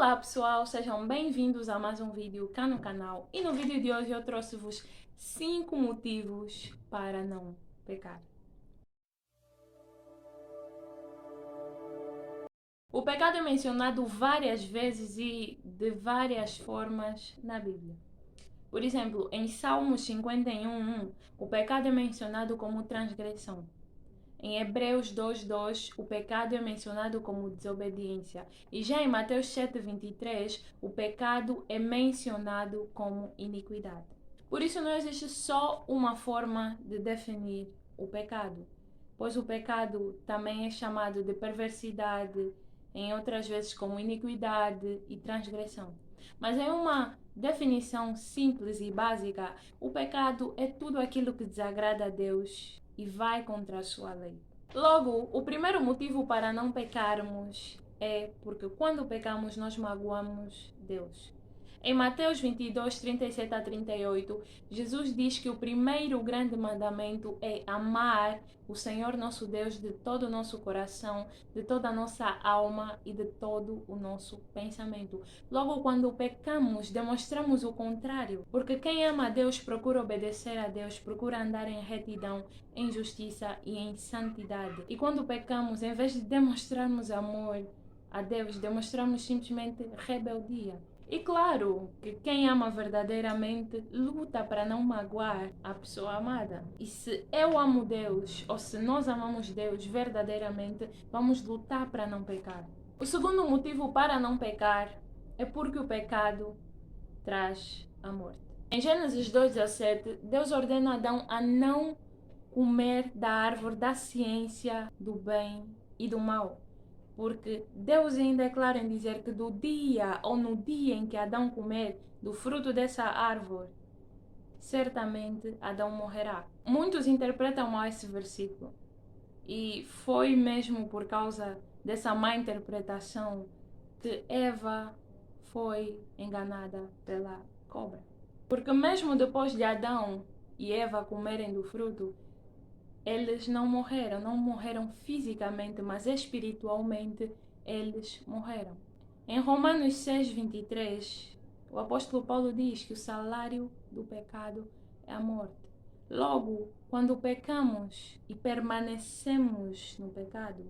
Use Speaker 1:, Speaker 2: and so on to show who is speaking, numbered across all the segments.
Speaker 1: Olá pessoal, sejam bem-vindos a mais um vídeo cá no canal. E no vídeo de hoje eu trouxe-vos 5 motivos para não pecar. O pecado é mencionado várias vezes e de várias formas na Bíblia. Por exemplo, em Salmos 51:1, o pecado é mencionado como transgressão. Em Hebreus 2:2, o pecado é mencionado como desobediência. E já em Mateus 7:23, o pecado é mencionado como iniquidade. Por isso não existe só uma forma de definir o pecado, pois o pecado também é chamado de perversidade, em outras vezes como iniquidade e transgressão. Mas em uma definição simples e básica, o pecado é tudo aquilo que desagrada a Deus e vai contra a sua lei. Logo, o primeiro motivo para não pecarmos é porque quando pecamos nós magoamos Deus. Em Mateus 22, 37 a 38, Jesus diz que o primeiro grande mandamento é amar o Senhor nosso Deus de todo o nosso coração, de toda a nossa alma e de todo o nosso pensamento. Logo, quando pecamos, demonstramos o contrário, porque quem ama a Deus procura obedecer a Deus, procura andar em retidão, em justiça e em santidade. E quando pecamos, em vez de demonstrarmos amor a Deus, demonstramos simplesmente rebeldia. E claro que quem ama verdadeiramente luta para não magoar a pessoa amada. E se eu amo Deus, ou se nós amamos Deus verdadeiramente, vamos lutar para não pecar. O segundo motivo para não pecar é porque o pecado traz a morte. Em Gênesis 2:17, Deus ordena a Adão a não comer da árvore da ciência do bem e do mal. Porque Deus ainda é claro em dizer que do dia ou no dia em que Adão comer do fruto dessa árvore, certamente Adão morrerá. Muitos interpretam mal esse versículo. E foi mesmo por causa dessa má interpretação que Eva foi enganada pela cobra. Porque mesmo depois de Adão e Eva comerem do fruto, eles não morreram fisicamente, mas espiritualmente eles morreram. Em Romanos 6:23, o apóstolo Paulo diz que o salário do pecado é a morte. Logo, quando pecamos e permanecemos no pecado,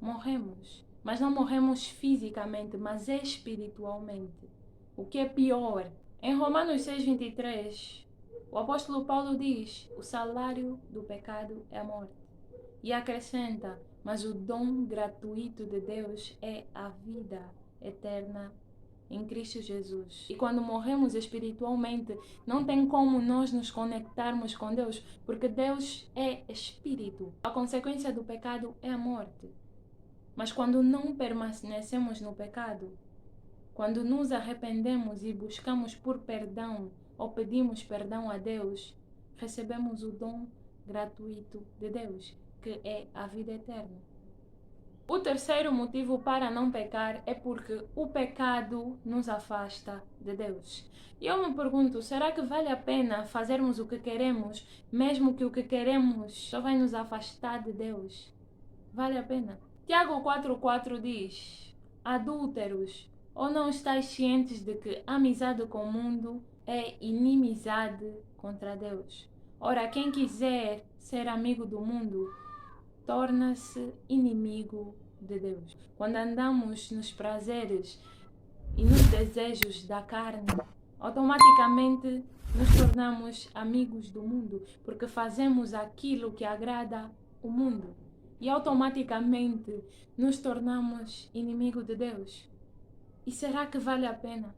Speaker 1: morremos. Mas não morremos fisicamente, mas espiritualmente. O que é pior. Em Romanos 6:23, o apóstolo Paulo diz: o salário do pecado é a morte. E acrescenta: mas o dom gratuito de Deus é a vida eterna em Cristo Jesus. E quando morremos espiritualmente, não tem como nós nos conectarmos com Deus, porque Deus é espírito. A consequência do pecado é a morte. Mas quando não permanecemos no pecado, quando nos arrependemos e buscamos por perdão ou pedimos perdão a Deus, recebemos o dom gratuito de Deus, que é a vida eterna. O terceiro motivo para não pecar é porque o pecado nos afasta de Deus. E eu me pergunto, será que vale a pena fazermos o que queremos, mesmo que o que queremos só vai nos afastar de Deus? Vale a pena? Tiago 4:4 diz: adúlteros, ou não estáis cientes de que amizade com o mundo é inimizade contra Deus? Ora, quem quiser ser amigo do mundo, torna-se inimigo de Deus. Quando andamos nos prazeres e nos desejos da carne, automaticamente nos tornamos amigos do mundo, porque fazemos aquilo que agrada o mundo. E automaticamente nos tornamos inimigos de Deus. E será que vale a pena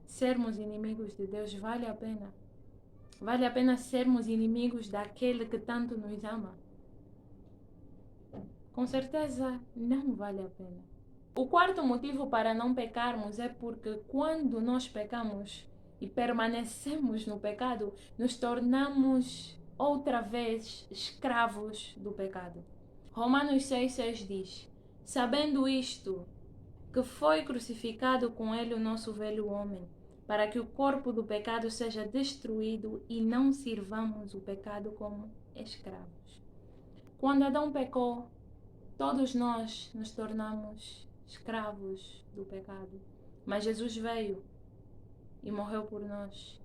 Speaker 1: sermos inimigos de Deus? Vale a pena? Vale a pena sermos inimigos daquele que tanto nos ama? Com certeza não vale a pena. O quarto motivo para não pecarmos é porque quando nós pecamos e permanecemos no pecado, nos tornamos outra vez escravos do pecado. Romanos 6:6 diz: sabendo isto, que foi crucificado com ele o nosso velho homem, para que o corpo do pecado seja destruído e não sirvamos o pecado como escravos. Quando Adão pecou, todos nós nos tornamos escravos do pecado. Mas Jesus veio e morreu por nós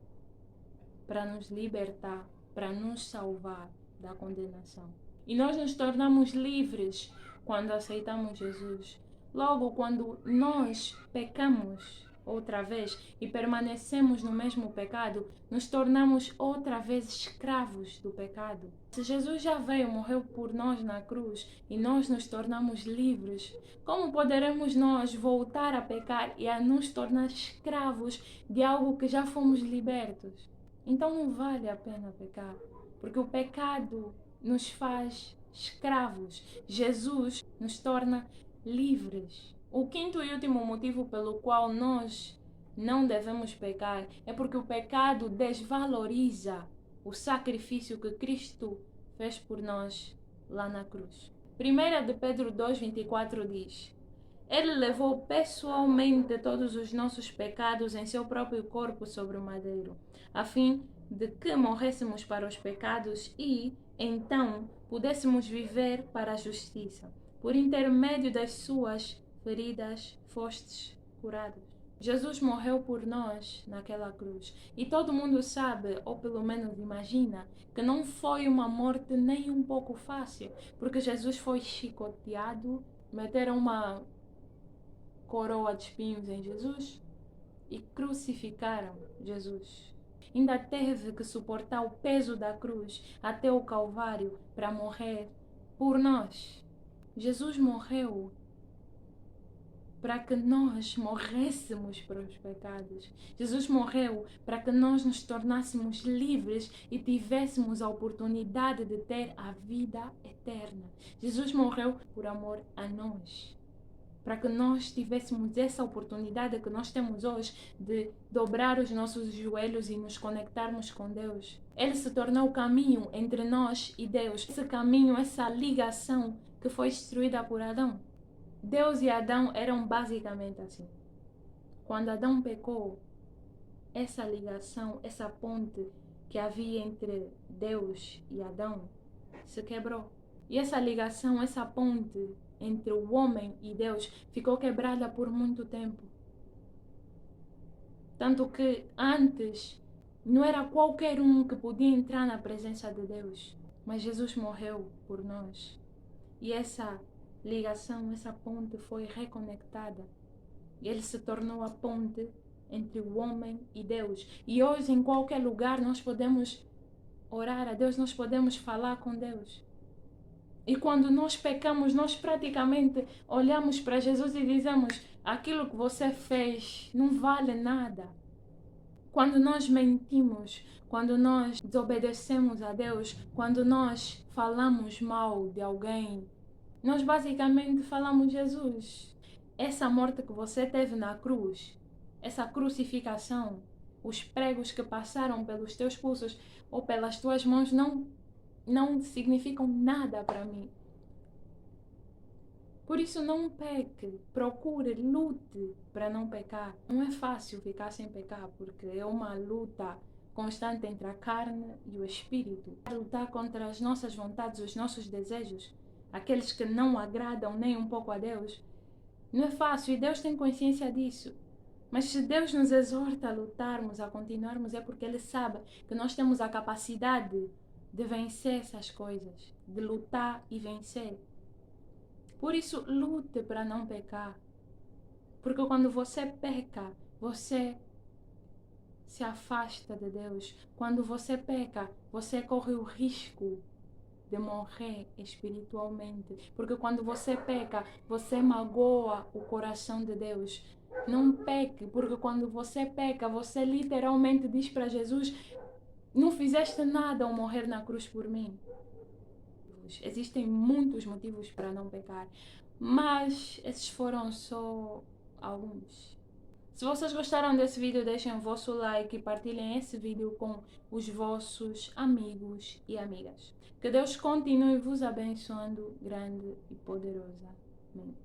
Speaker 1: para nos libertar, para nos salvar da condenação. E nós nos tornamos livres quando aceitamos Jesus. Logo, quando nós pecamos outra vez e permanecemos no mesmo pecado, nos tornamos outra vez escravos do pecado. Se Jesus já veio, morreu por nós na cruz e nós nos tornamos livres, como poderemos nós voltar a pecar e a nos tornar escravos de algo que já fomos libertos? Então não vale a pena pecar, porque o pecado nos faz escravos. Jesus nos torna livres. O quinto e último motivo pelo qual nós não devemos pecar é porque o pecado desvaloriza o sacrifício que Cristo fez por nós lá na cruz. 1 de Pedro 2,24 diz: Ele levou pessoalmente todos os nossos pecados em seu próprio corpo sobre o madeiro, a fim de que morrêssemos para os pecados e, então, pudéssemos viver para a justiça. Por intermédio das suas feridas fostes curados. Jesus morreu por nós naquela cruz. E todo mundo sabe, ou pelo menos imagina, que não foi uma morte nem um pouco fácil, porque Jesus foi chicoteado, meteram uma coroa de espinhos em Jesus e crucificaram Jesus. Ainda teve que suportar o peso da cruz até o Calvário para morrer por nós. Jesus morreu para que nós morrêssemos para os pecados. Jesus morreu para que nós nos tornássemos livres e tivéssemos a oportunidade de ter a vida eterna. Jesus morreu por amor a nós, para que nós tivéssemos essa oportunidade que nós temos hoje de dobrar os nossos joelhos e nos conectarmos com Deus. Ele se tornou o caminho entre nós e Deus. Esse caminho, essa ligação que foi destruída por Adão. Deus e Adão eram basicamente assim. Quando Adão pecou, essa ligação, essa ponte que havia entre Deus e Adão se quebrou. E essa ligação, essa ponte entre o homem e Deus ficou quebrada por muito tempo. Tanto que antes não era qualquer um que podia entrar na presença de Deus. Mas Jesus morreu por nós. E essa ligação, essa ponte foi reconectada. E ele se tornou a ponte entre o homem e Deus. E hoje, em qualquer lugar, nós podemos orar a Deus, nós podemos falar com Deus. E quando nós pecamos, nós praticamente olhamos para Jesus e dizemos: aquilo que você fez não vale nada. Quando nós mentimos, quando nós desobedecemos a Deus, quando nós falamos mal de alguém, nós basicamente falamos: Jesus, essa morte que você teve na cruz, essa crucificação, os pregos que passaram pelos teus pulsos ou pelas tuas mãos não significam nada para mim. Por isso não peque, procure, lute para não pecar. Não é fácil ficar sem pecar, porque é uma luta constante entre a carne e o espírito. Lutar contra as nossas vontades, os nossos desejos, aqueles que não agradam nem um pouco a Deus. Não é fácil e Deus tem consciência disso. Mas se Deus nos exorta a lutarmos, a continuarmos, é porque Ele sabe que nós temos a capacidade de vencer essas coisas, de lutar e vencer. Por isso, lute para não pecar. Porque quando você peca, você se afasta de Deus. Quando você peca, você corre o risco de morrer espiritualmente. Porque quando você peca, você magoa o coração de Deus. Não peque, porque quando você peca, você literalmente diz para Jesus: não fizeste nada ao morrer na cruz por mim. Existem muitos motivos para não pecar, mas esses foram só alguns. Se vocês gostaram desse vídeo, deixem o vosso like e partilhem esse vídeo com os vossos amigos e amigas. Que Deus continue vos abençoando grande e poderosamente.